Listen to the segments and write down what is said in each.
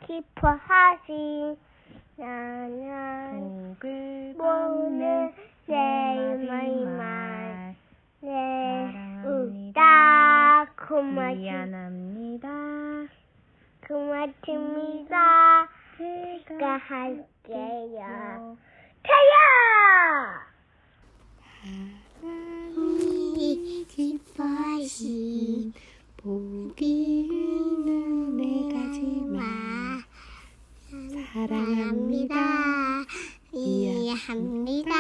기뻐하시 나는 복을 보는 받는 내 말 사랑합니다. 미안합니다. 고맙습니다. 제가 할게요. 타요! 하나님이 기뻐하신 복이 있는 네 가지만 사랑합니다. 이해합니다.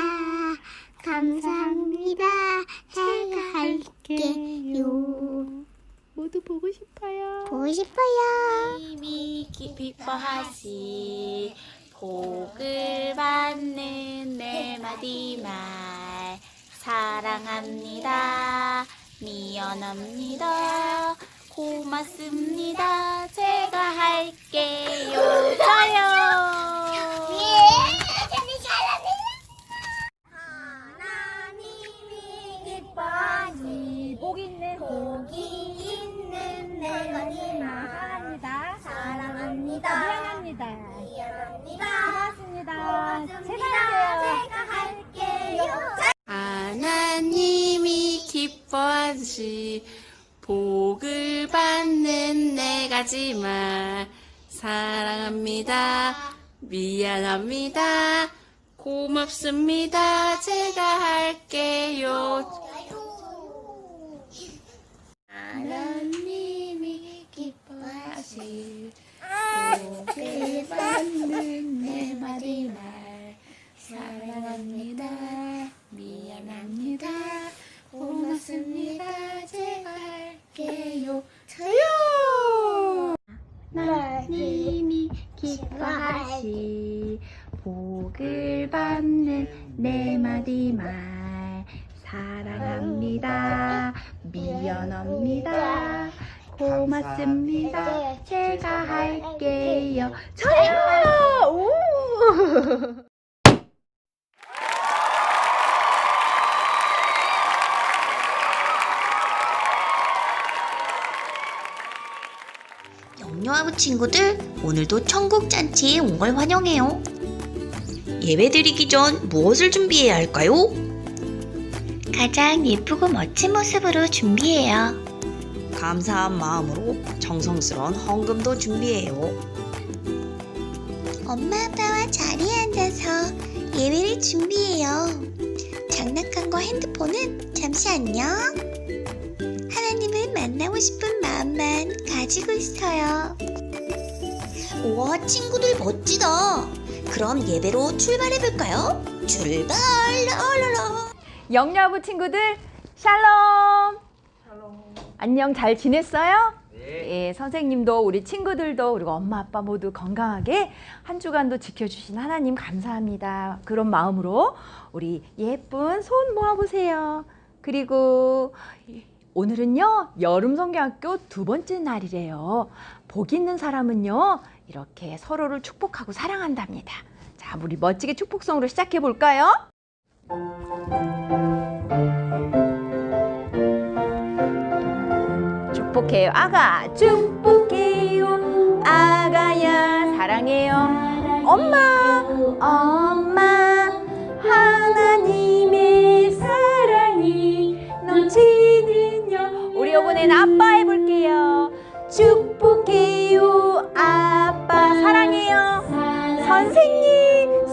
감사합니다. 제가 할게요. 모두 보고 싶어요. 보고 싶어요. 하나님이 기뻐하시 복을 받는 네 마디 말 사랑합니다. 미안합니다. 고맙습니다. 제가 할게요. 저요. 하나님이 기뻐하시 복이 있는 내 마지막 사랑합니다. 미안합니다. 고맙습니다. 제가 할게요. 하나님이 기뻐하시 복을 받는 네 가지만 사랑합니다. 미안합니다. 고맙습니다. 제가 할게요. 하나님이 기뻐하시 복을 받는 내 마디 말 사랑합니다. 미안합니다. 고맙습니다. 제가 할게요. 저요. 하나님이 기뻐하시 복을 받는 네 마디 말 사랑합니다. 미안합니다. 고맙습니다. 제가 할게요. 저요. 오! 영유아부 친구들, 오늘도 천국잔치에 온 걸 환영해요. 예배드리기 전 무엇을 준비해야 할까요? 가장 예쁘고 멋진 모습으로 준비해요. 감사한 마음으로 정성스러운 헌금도 준비해요. 엄마 아빠와 자리에 앉아서 예배를 준비해요. 장난감과 핸드폰은 잠시 안녕. 하나님을 만나고 싶은 마음만 가지고 있어요. 우와, 친구들 멋지다. 그럼 예배로 출발해볼까요? 출발! 랄랄라. 영유아부 친구들 샬롬. 안녕, 잘 지냈어요? 네. 예, 선생님도 우리 친구들도 그리고 엄마 아빠 모두 건강하게 한 주간도 지켜주신 하나님 감사합니다. 그런 마음으로 우리 예쁜 손 모아보세요. 그리고 오늘은요 여름성경학교 2번째 날이래요. 복 있는 사람은요 이렇게 서로를 축복하고 사랑한답니다. 자, 우리 멋지게 축복성으로 시작해 볼까요? 축복해요. 아가 축복해요. 아가야 사랑해요. 엄마 하나님의 사랑이 넘치는요. 우리 이번엔 아빠 해볼게요. 축복해요. 아빠 사랑해요.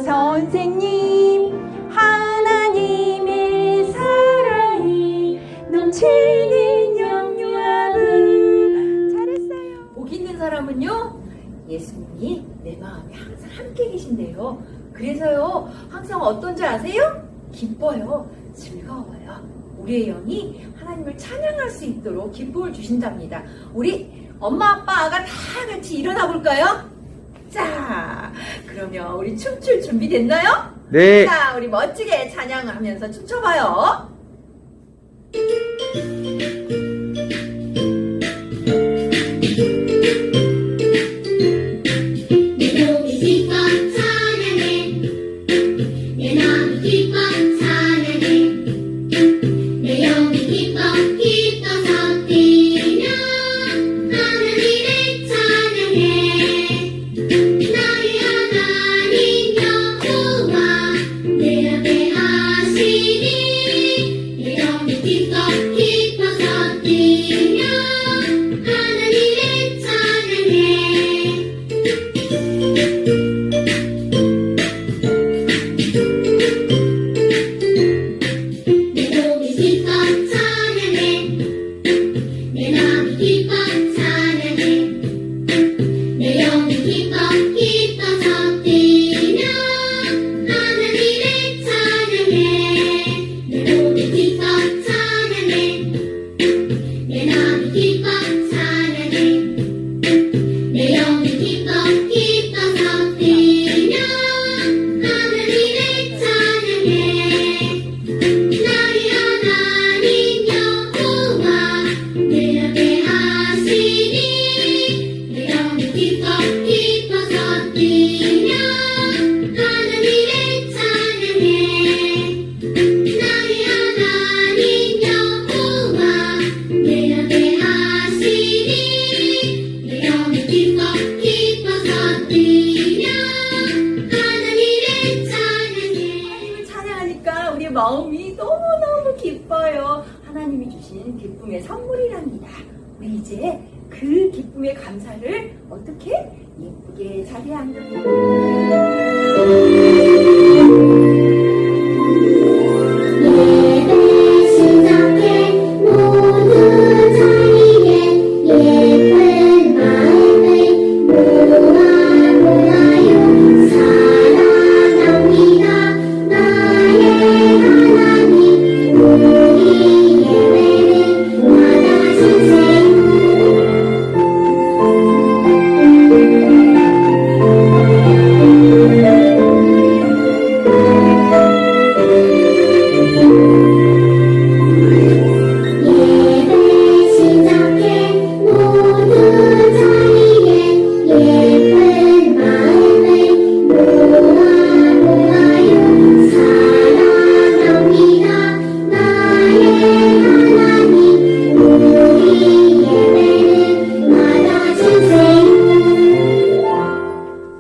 선생님 하나님의 사랑이 넘치는 영유아부. 잘했어요. 복 있는 사람은요, 예수님이 내 마음에 항상 함께 계신대요. 그래서요, 항상 어떤지 아세요? 기뻐요. 즐거워요. 우리의 영이 하나님을 찬양할 수 있도록 기쁨을 주신답니다. 우리 엄마, 아빠, 아가 다 같이 일어나 볼까요? 자, 그러면 우리 춤출 준비 됐나요? 네. 자, 우리 멋지게 찬양하면서 춤춰봐요. 기뻐서 뛰며 하나님을 찬양해 찬양하니까 우리 마음이 너무너무 기뻐요. 하나님이 주신 기쁨의 선물이랍니다. 우리 이제 그 기쁨의 감사를 어떻게 예쁘게 자리에 앉아서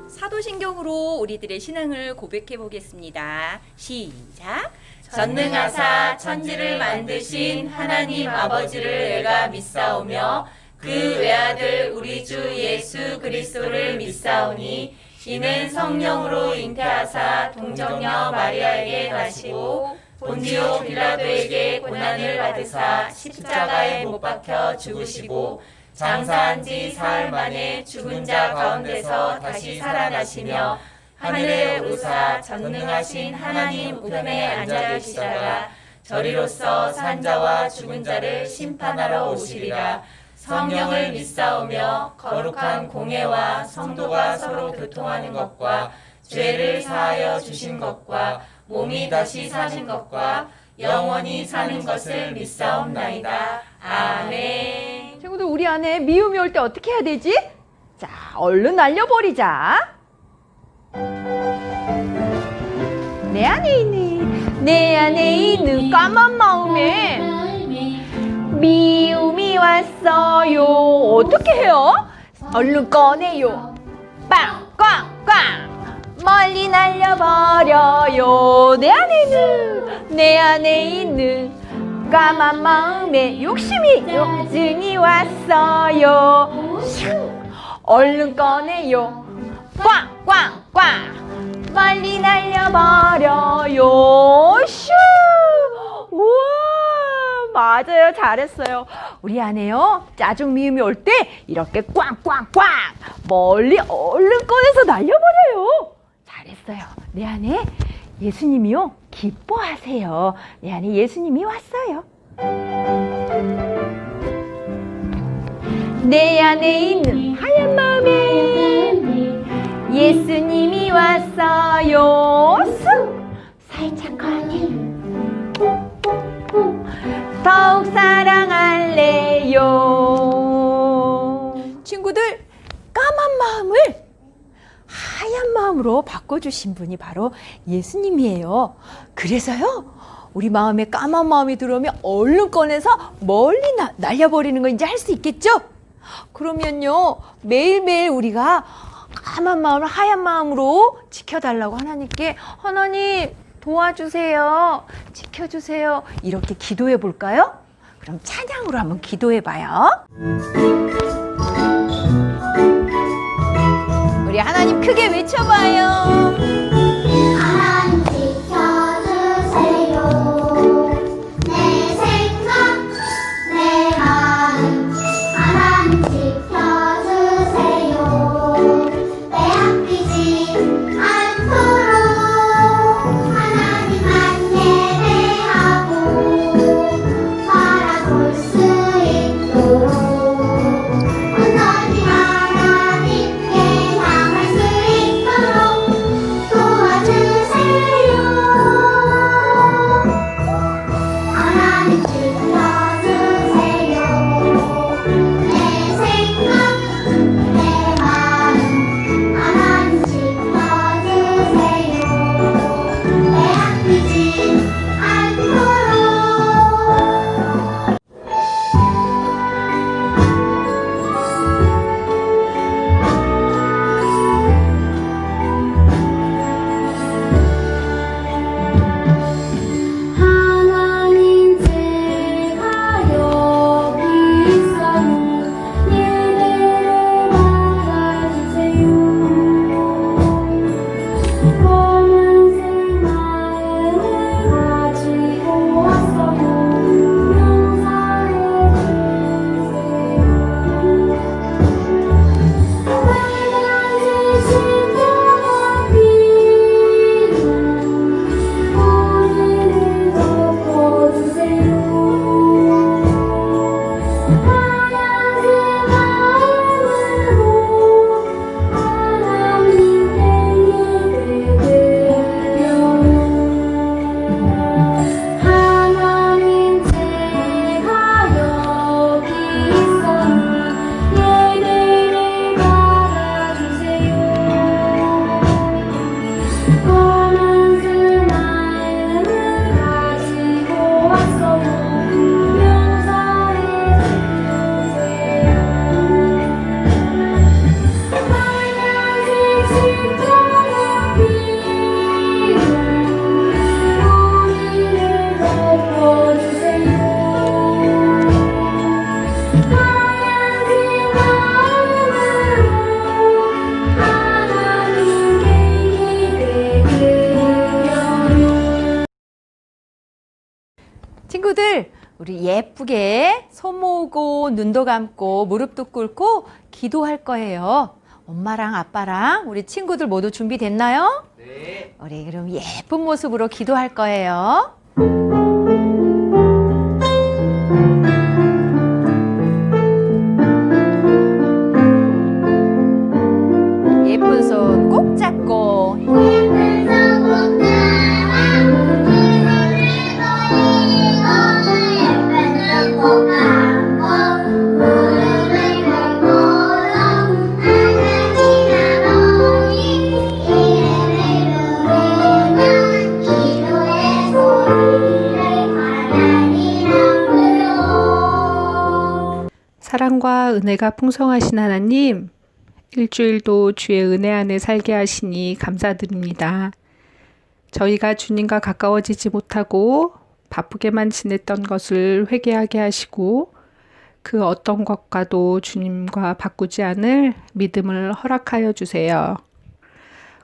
사도신경으로 우리들의 신앙을 고백해 보겠습니다. 시작. 전능하사 천지를 만드신 하나님 아버지를 내가 믿사오며 그 외아들 우리 주 예수 그리스도를 믿사오니 이는 성령으로 잉태하사 동정녀 마리아에게 나시고 본디오 빌라도에게 고난을 받으사 십자가에 못 박혀 죽으시고 장사한 지 사흘 만에 죽은 자 가운데서 다시 살아나시며 하늘에 오르사 전능하신 하나님 우편에 앉아 계시다가 저리로서 산 자와 죽은 자를 심판하러 오시리라. 성령을 믿사오며 거룩한 공회와 성도가 서로 교통하는 것과 죄를 사하여 주신 것과 몸이 다시 사신 것과 영원히 사는 것을 믿사옵나이다. 아멘. 친구들, 우리 안에 미움이 올 때 어떻게 해야 되지? 자, 얼른 날려버리자. 내 안에 있는 까만 마음에 미움이 왔어요. 어떻게 해요? 얼른 꺼내요. 빵꽝꽝 멀리 날려버려요. 내 안에 있는 까만 마음에 욕심이 왔어요. 얼른 꺼내요. 꽝꽝꽝 멀리 날려버려요. 슈! 우와, 맞아요. 잘했어요. 우리 안에요, 짜증 미움이 올 때 이렇게 꽝꽝꽝 멀리 얼른 꺼내서 날려버려요. 잘했어요. 내 안에 예수님이요, 기뻐하세요. 내 안에 예수님이 왔어요. 내 안에 있는 하얀 마음에 예수님이 왔어요. 살짝 꺼내. 더욱 사랑할래요. 친구들, 까만 마음을 하얀 마음으로 바꿔주신 분이 바로 예수님이에요. 그래서요, 우리 마음에 까만 마음이 들어오면 얼른 꺼내서 멀리 날려버리는 거 이제 할 수 있겠죠? 그러면요, 매일매일 우리가 까만 마음을 하얀 마음으로 지켜달라고 하나님께, 하나님 도와주세요, 지켜주세요, 이렇게 기도해 볼까요? 그럼 찬양으로 한번 기도해 봐요. 우리 하나님 크게 외쳐봐요. 하나님 지켜주세요. 내 생각, 내 마음 하나님 지켜주세요. 빼앗기지 않도록 하나님만 예배하고 바라볼 수 있도록 온전히 하나님께 향할 수 있도록 도와주세요. 하나님 지켜주세요. 내 생각, 내 마음 하나님 지켜주세요. 빼앗기지 않도록 하나님 제가 여기 있어요. 예배를 받아주세요. 검은색 마음을 가지고 왔어요. 용서해 주세요. 빨간색 십자가 빛 우리를 덮어주세요. 하얀색 마음으로 하나님께 예배드려요. 하나님 제가 여기 있어요. 예배를 받아주세요. 검은색 마음을 가지고 왔어요. 용서해 주세요. 빨간색 십자가 빛 우리를 덮어주세요. 하얀색 마음으로 하나님께 예배드려요. 친구들, 우리 예쁘게 손 모으고 눈도 감고 무릎도 꿇고 기도할 거예요. 엄마랑 아빠랑 우리 친구들 모두 준비됐나요? 네. 우리 그럼 예쁜 모습으로 기도할 거예요. 예쁜 손 꼭 잡고 예쁜 손꼭 잡아 우리 손을 보이고 예쁜 손꼭 감고 무릎을 꿇고도 하나님 아버지 이름을 부르며 기도의 소리를 하나님 앞으로. 사랑과 은혜가 풍성하신 하나님, 일주일도 주의 은혜 안에 살게 하시니 감사드립니다. 저희가 주님과 가까워지지 못하고 바쁘게만 지냈던 것을 회개하게 하시고 그 어떤 것과도 주님과 바꾸지 않을 믿음을 허락하여 주세요.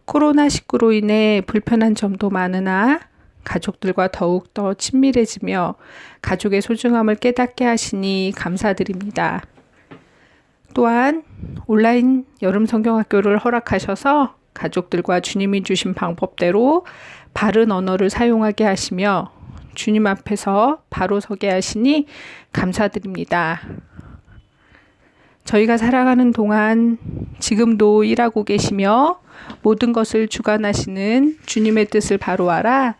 코로나19로 인해 불편한 점도 많으나 가족들과 더욱더 친밀해지며 가족의 소중함을 깨닫게 하시니 감사드립니다. 또한 온라인 여름 성경학교를 허락하셔서 가족들과 주님이 주신 방법대로 바른 언어를 사용하게 하시며 주님 앞에서 바로 서게 하시니 감사드립니다. 저희가 살아가는 동안 지금도 일하고 계시며 모든 것을 주관하시는 주님의 뜻을 바로 알아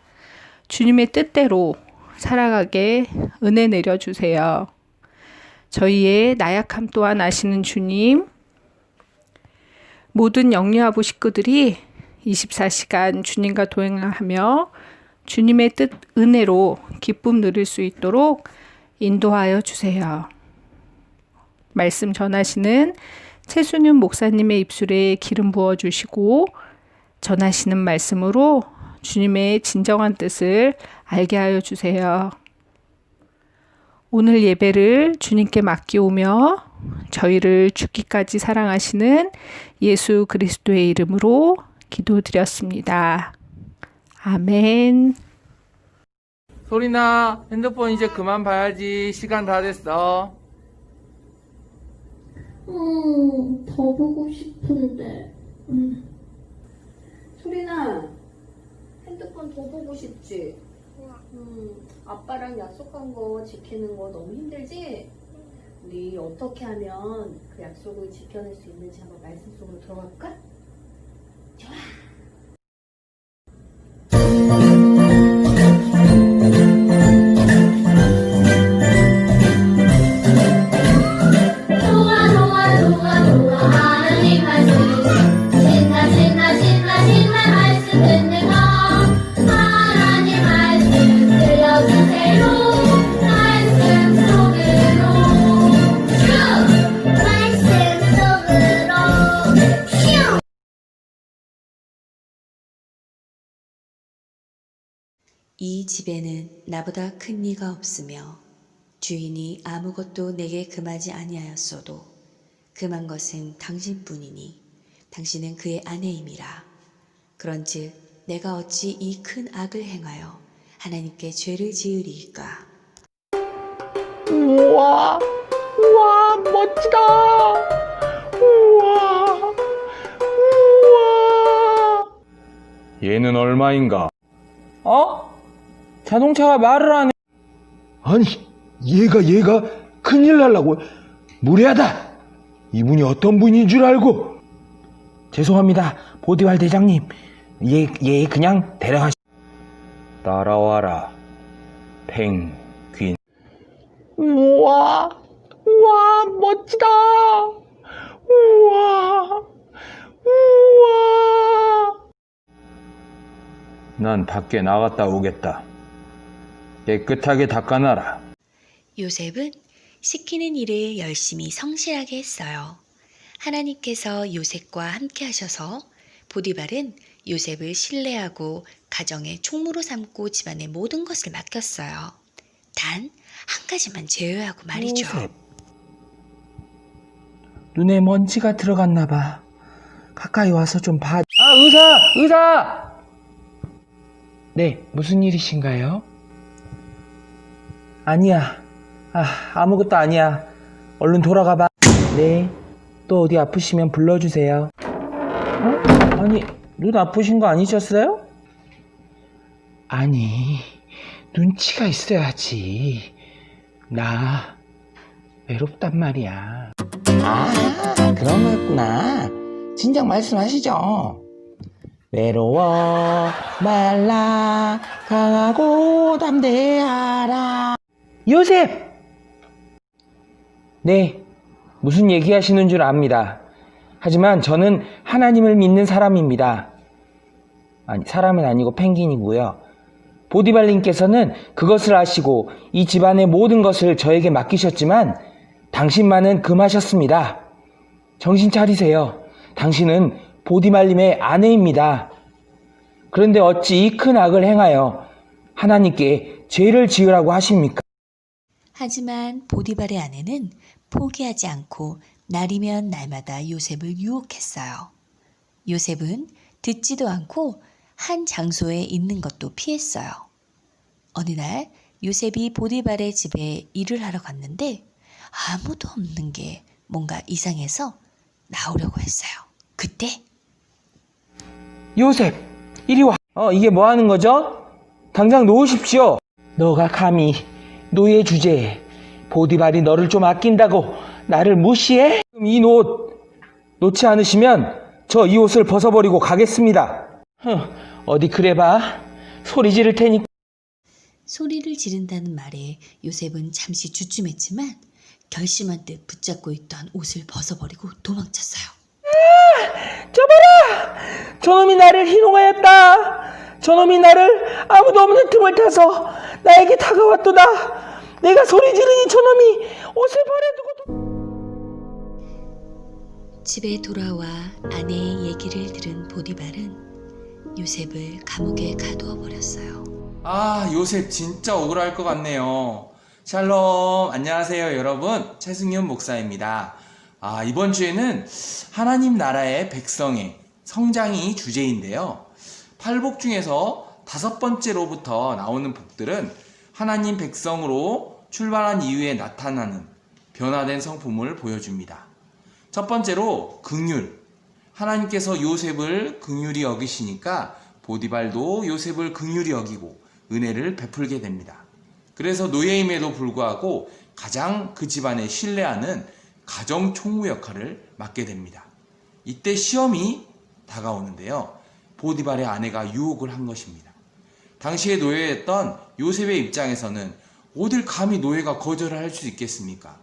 주님의 뜻대로 살아가게 은혜 내려주세요. 저희의 나약함 또한 아시는 주님, 모든 영리아부 식구들이 24시간 주님과 동행하며 주님의 뜻 은혜로 기쁨 누릴 수 있도록 인도하여 주세요. 말씀 전하시는 최순윤 목사님의 입술에 기름 부어주시고 전하시는 말씀으로 주님의 진정한 뜻을 알게 하여 주세요. 오늘 예배를 주님께 맡기오며 저희를 죽기까지 사랑하시는 예수 그리스도의 이름으로 기도드렸습니다. 아멘. 소리나, 핸드폰 이제 그만 봐야지. 시간 다 됐어. 더 보고 싶은데. 소리나, 핸드폰 더 보고 싶지? 아빠랑 약속한 거 지키는 거 너무 힘들지? 우리 어떻게 하면 그 약속을 지켜낼 수 있는지 한번 말씀 속으로 들어갈까? 좋아. 좋아 좋아 좋아 좋아 하나님 말씀 신나 신나 신나 신나 말씀 듣는 거 하나님 말씀 들려주세요 말씀 속으로 슈 말씀 속으로 슈 이 집에는 나보다 큰 이가 없으며 주인이 아무것도 내게 금하지 아니하였어도 금한 것은 당신뿐이니 당신은 그의 아내임이라. 그런즉 내가 어찌 이 큰 악을 행하여 하나님께 죄를 지으리이까. 우와, 우와, 멋지다. 우와, 우와. 얘는 얼마인가? 자동차가 말을 안 해. 아니, 얘가 큰일 날라고. 무례하다. 이분이 어떤 분인 줄 알고. 죄송합니다, 보디발 대장님. 얘 그냥 데려가시. 따라와라, 펭귄. 우와, 우와, 멋지다. 우와, 우와. 난 밖에 나갔다 오겠다. 깨끗하게 닦아놔라. 요셉은 시키는 일을 열심히 성실하게 했어요. 하나님께서 요셉과 함께 하셔서 보디발은 요셉을 신뢰하고 가정의 총무로 삼고 집안의 모든 것을 맡겼어요. 단 한 가지만 제외하고 말이죠. 요셉. 눈에 먼지가 들어갔나 봐. 가까이 와서 좀 봐. 의사! 네, 무슨 일이신가요? 아니야. 아무것도 아니야. 얼른 돌아가 봐. 네. 또 어디 아프시면 불러주세요. 아니, 눈 아프신 거 아니셨어요? 아니, 눈치가 있어야지. 나 외롭단 말이야. 그런 거였구나. 진작 말씀하시죠. 외로워 말라 강하고 담대하라. 요셉! 네, 무슨 얘기하시는 줄 압니다. 하지만 저는 하나님을 믿는 사람입니다. 아니, 사람은 아니고 펭귄이고요. 보디발님께서는 그것을 아시고 이 집안의 모든 것을 저에게 맡기셨지만 당신만은 금하셨습니다. 정신 차리세요. 당신은 보디발님의 아내입니다. 그런데 어찌 이 큰 악을 행하여 하나님께 죄를 지으라고 하십니까? 하지만 보디발의 아내는 포기하지 않고 날이면 날마다 요셉을 유혹했어요. 요셉은 듣지도 않고 한 장소에 있는 것도 피했어요. 어느 날 요셉이 보디발의 집에 일을 하러 갔는데 아무도 없는 게 뭔가 이상해서 나오려고 했어요. 그때 요셉, 이리 와. 이게 뭐 하는 거죠? 당장 놓으십시오. 너가 감히 노예 주제에 보디발이 너를 좀 아낀다고 나를 무시해? 그럼 이 놓지 않으시면 저 이 옷을 벗어버리고 가겠습니다. 어디 그래봐. 소리 지를 테니까. 소리를 지른다는 말에 요셉은 잠시 주춤했지만 결심한 듯 붙잡고 있던 옷을 벗어버리고 도망쳤어요. 저봐라! 저놈이 나를 희롱하였다. 저놈이 나를 아무도 없는 틈을 타서 나에게 다가왔도다. 내가 소리 지르니 저놈이 옷을 버려두고. 집에 돌아와 아내의 얘기를 들은 보디발은 요셉을 감옥에 가두어 버렸어요. 요셉 진짜 억울할 것 같네요. 샬롬, 안녕하세요 여러분. 최승윤 목사입니다. 이번 주에는 하나님 나라의 백성의 성장이 주제인데요. 8복 중에서 5번째로부터 나오는 복들은 하나님 백성으로 출발한 이후에 나타나는 변화된 성품을 보여줍니다. 첫 번째로 긍휼. 하나님께서 요셉을 긍휼히 여기시니까 보디발도 요셉을 긍휼히 여기고 은혜를 베풀게 됩니다. 그래서 노예임에도 불구하고 가장 그 집안에 신뢰하는 가정 총무 역할을 맡게 됩니다. 이때 시험이 다가오는데요. 보디발의 아내가 유혹을 한 것입니다. 당시에 노예였던 요셉의 입장에서는 어딜 감히 노예가 거절을 할 수 있겠습니까?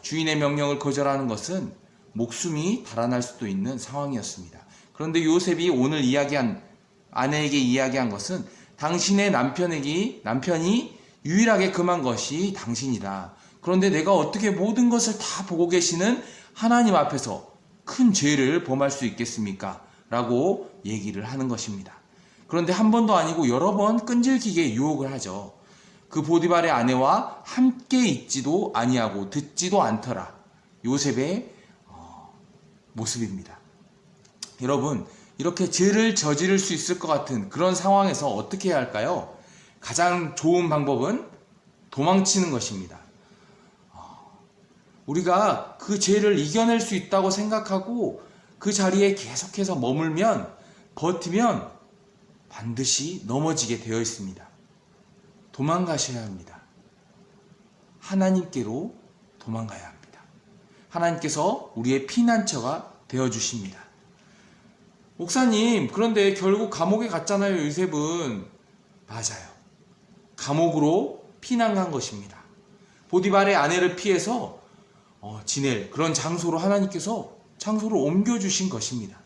주인의 명령을 거절하는 것은 목숨이 달아날 수도 있는 상황이었습니다. 그런데 요셉이 오늘 아내에게 이야기한 것은 당신의 남편이 유일하게 금한 것이 당신이다. 그런데 내가 어떻게 모든 것을 다 보고 계시는 하나님 앞에서 큰 죄를 범할 수 있겠습니까? 라고 얘기를 하는 것입니다. 그런데 한 번도 아니고 여러 번 끈질기게 유혹을 하죠. 그 보디발의 아내와 함께 있지도 아니하고 듣지도 않더라. 요셉의 모습입니다. 여러분, 이렇게 죄를 저지를 수 있을 것 같은 그런 상황에서 어떻게 해야 할까요? 가장 좋은 방법은 도망치는 것입니다. 우리가 그 죄를 이겨낼 수 있다고 생각하고 그 자리에 계속해서 버티면 반드시 넘어지게 되어 있습니다. 도망가셔야 합니다. 하나님께로 도망가야 합니다. 하나님께서 우리의 피난처가 되어주십니다. 목사님, 그런데 결국 감옥에 갔잖아요, 요셉은. 맞아요. 감옥으로 피난간 것입니다. 보디발의 아내를 피해서 지낼 그런 장소로 하나님께서 장소를 옮겨주신 것입니다.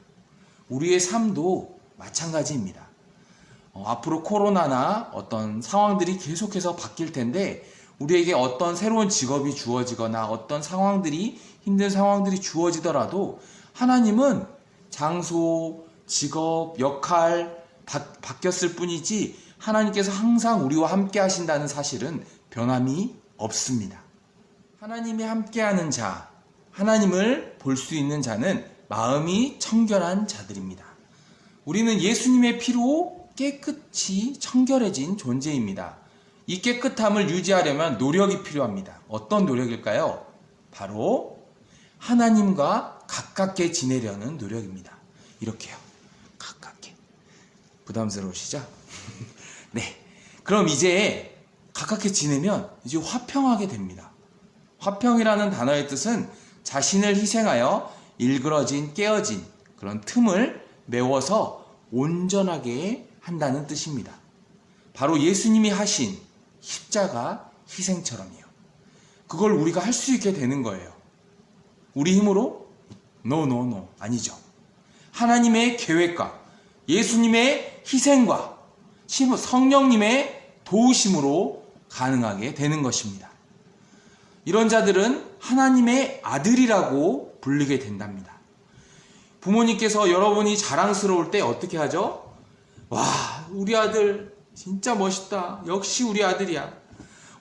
우리의 삶도 마찬가지입니다. 앞으로 코로나나 어떤 상황들이 계속해서 바뀔 텐데 우리에게 어떤 새로운 직업이 주어지거나 어떤 힘든 상황들이 주어지더라도 하나님은 장소, 직업, 역할 바뀌었을 뿐이지 하나님께서 항상 우리와 함께 하신다는 사실은 변함이 없습니다. 하나님이 함께하는 자, 하나님을 볼 수 있는 자는 마음이 청결한 자들입니다. 우리는 예수님의 피로 깨끗이 청결해진 존재입니다. 이 깨끗함을 유지하려면 노력이 필요합니다. 어떤 노력일까요? 바로 하나님과 가깝게 지내려는 노력입니다. 이렇게요. 가깝게. 부담스러우시죠? 네. 그럼 이제 가깝게 지내면 이제 화평하게 됩니다. 화평이라는 단어의 뜻은 자신을 희생하여 일그러진, 깨어진 그런 틈을 메워서 온전하게 한다는 뜻입니다. 바로 예수님이 하신 십자가 희생처럼요. 그걸 우리가 할 수 있게 되는 거예요. 우리 힘으로? No. 아니죠. 하나님의 계획과 예수님의 희생과 성령님의 도우심으로 가능하게 되는 것입니다. 이런 자들은 하나님의 아들이라고 불리게 된답니다. 부모님께서 여러분이 자랑스러울 때 어떻게 하죠? 와, 우리 아들 진짜 멋있다. 역시 우리 아들이야.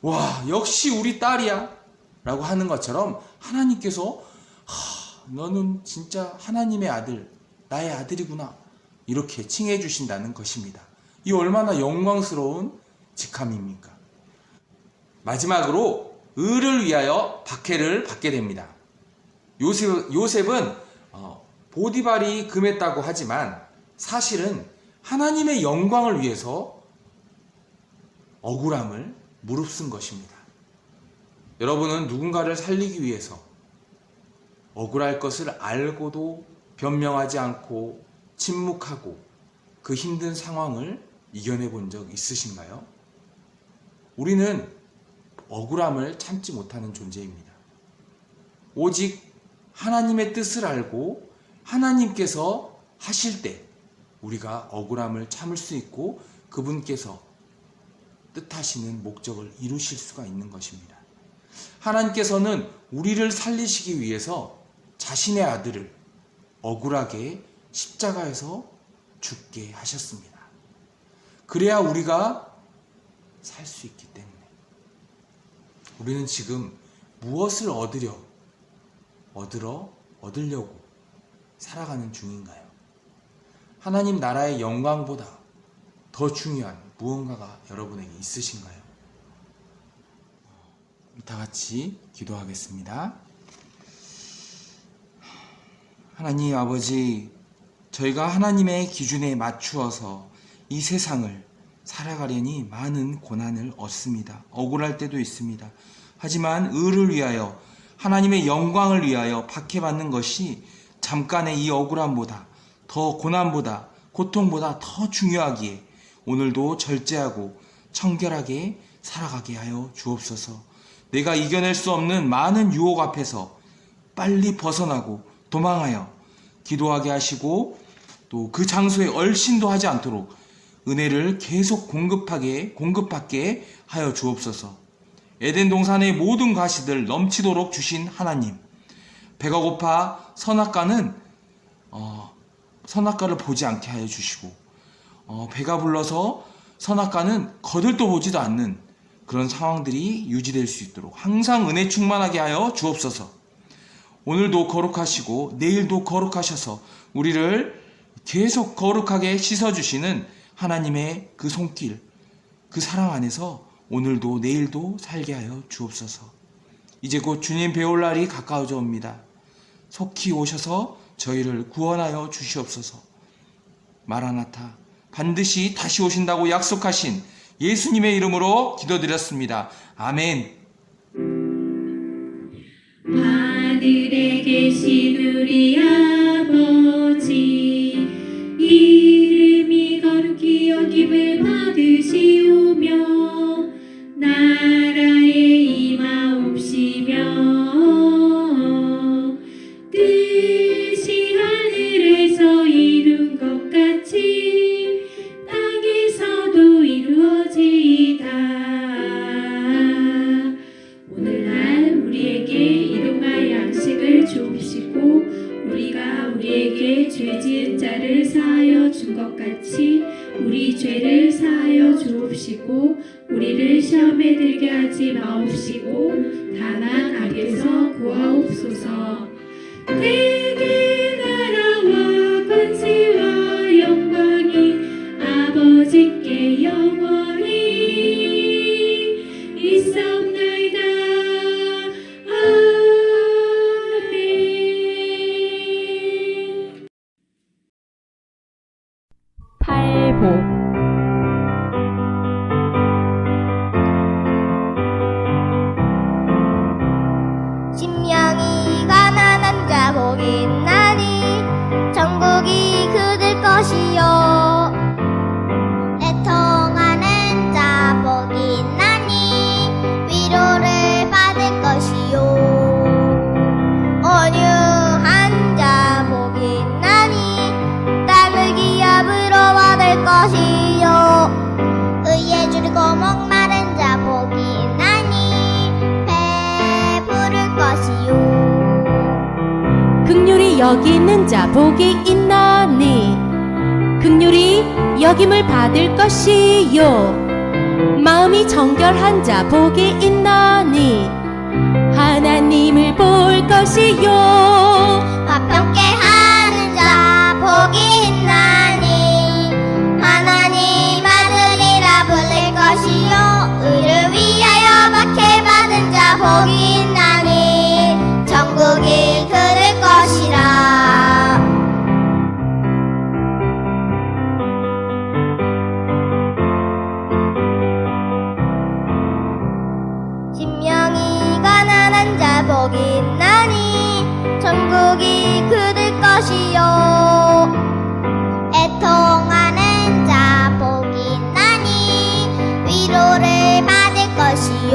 와, 역시 우리 딸이야. 라고 하는 것처럼 하나님께서 너는 진짜 하나님의 아들, 나의 아들이구나. 이렇게 칭해 주신다는 것입니다. 이 얼마나 영광스러운 직함입니까? 마지막으로 의를 위하여 박해를 받게 됩니다. 요셉은 보디발이 금했다고 하지만 사실은 하나님의 영광을 위해서 억울함을 무릅쓴 것입니다. 여러분은 누군가를 살리기 위해서 억울할 것을 알고도 변명하지 않고 침묵하고 그 힘든 상황을 이겨내 본 적 있으신가요? 우리는 억울함을 참지 못하는 존재입니다. 오직 하나님의 뜻을 알고 하나님께서 하실 때 우리가 억울함을 참을 수 있고 그분께서 뜻하시는 목적을 이루실 수가 있는 것입니다. 하나님께서는 우리를 살리시기 위해서 자신의 아들을 억울하게 십자가에서 죽게 하셨습니다. 그래야 우리가 살 수 있기 때문에 우리는 지금 무엇을 얻으려 얻으려고 살아가는 중인가요? 하나님 나라의 영광보다 더 중요한 무언가가 여러분에게 있으신가요? 다 같이 기도하겠습니다. 하나님 아버지, 저희가 하나님의 기준에 맞추어서 이 세상을 살아가려니 많은 고난을 얻습니다. 억울할 때도 있습니다. 하지만 의를 위하여, 하나님의 영광을 위하여 박해받는 것이 잠깐의 이 억울함보다, 더 고난보다, 고통보다 더 중요하기에 오늘도 절제하고 청결하게 살아가게 하여 주옵소서. 내가 이겨낼 수 없는 많은 유혹 앞에서 빨리 벗어나고 도망하여 기도하게 하시고, 또 그 장소에 얼씬도 하지 않도록 은혜를 계속 공급받게 하여 주옵소서. 에덴 동산의 모든 과실들 넘치도록 주신 하나님, 배가 고파 선악과를 보지 않게 하여 주시고, 배가 불러서 선악과는 거들떠 보지도 않는 그런 상황들이 유지될 수 있도록 항상 은혜 충만하게 하여 주옵소서. 오늘도 거룩하시고 내일도 거룩하셔서 우리를 계속 거룩하게 씻어주시는 하나님의 그 손길, 그 사랑 안에서 오늘도 내일도 살게 하여 주옵소서. 이제 곧 주님 배울 날이 가까워져 옵니다. 속히 오셔서 저희를 구원하여 주시옵소서. 마라나타, 반드시 다시 오신다고 약속하신 예수님의 이름으로 기도드렸습니다. 아멘. 하늘에 계신 우리 아버지, 이름이 거룩히 여김을 받으시오며 나라에 임하옵시며 뜻이 하늘에서 이룬 것 같이 땅에서도 이루어지이다. 오늘날 우리에게 일용할 양식을 주옵시고 우리가 우리에게 죄 지은 자를 사하여 준 것 같이 우리 죄를 사하여 주옵시고 우리를 시험에 들게 하지 마옵시고 다만 악에서 구하옵소서. 내게 나라와 권세와 영광이 아버지께 영원히 있사옵나이다. 아멘. 팔복. 심령이 가난한 자 복이 있나니 천국이 그들 것이요. 애통하는 자 복이 있나니 위로를 받을 것이요. 온유한 자 복이 있나니 땅을 기업으로 받을 것이요. 의에 줄이고 목마른 자 복이 있나니 배부를 것이요. 긍휼히 여기는 자 복이 있나니 긍휼히 여김을 받을 것이요. 마음이 정결한 자 복이 있나니 하나님을 볼 것이요. 화평케 하는 자 복이 있나니 하나님 아들이라 부를 것이요. 의를 위하여 박해받은 자 복이 있나니 천국이 그들 것이라. 심령이 가난한 자 복이 있나니 천국이 그들 것이요. 애통하는 자 복이 있나니 위로를 받을 것이요.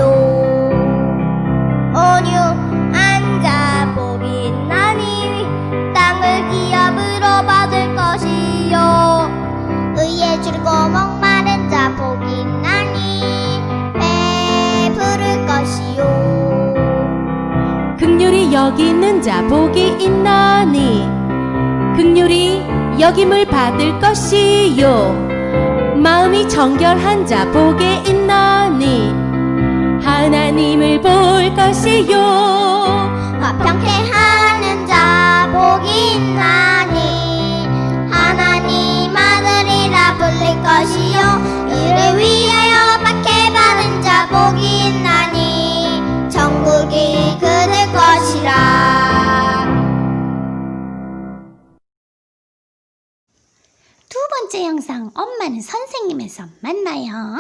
온유한 자 복이 있나니 땅을 기업으로 받을 것이요. 의에 줄이고 목마른 자 복이 있나니 배부를 것이요. 긍휼히 여기는 자 복이 있나니 긍휼히 여김을 받을 것이요. 마음이 정결한 자 복이 있나니 하나님을 볼 것이요. 화평케 하는 번째 영상 엄마는 선생님에서 만나요.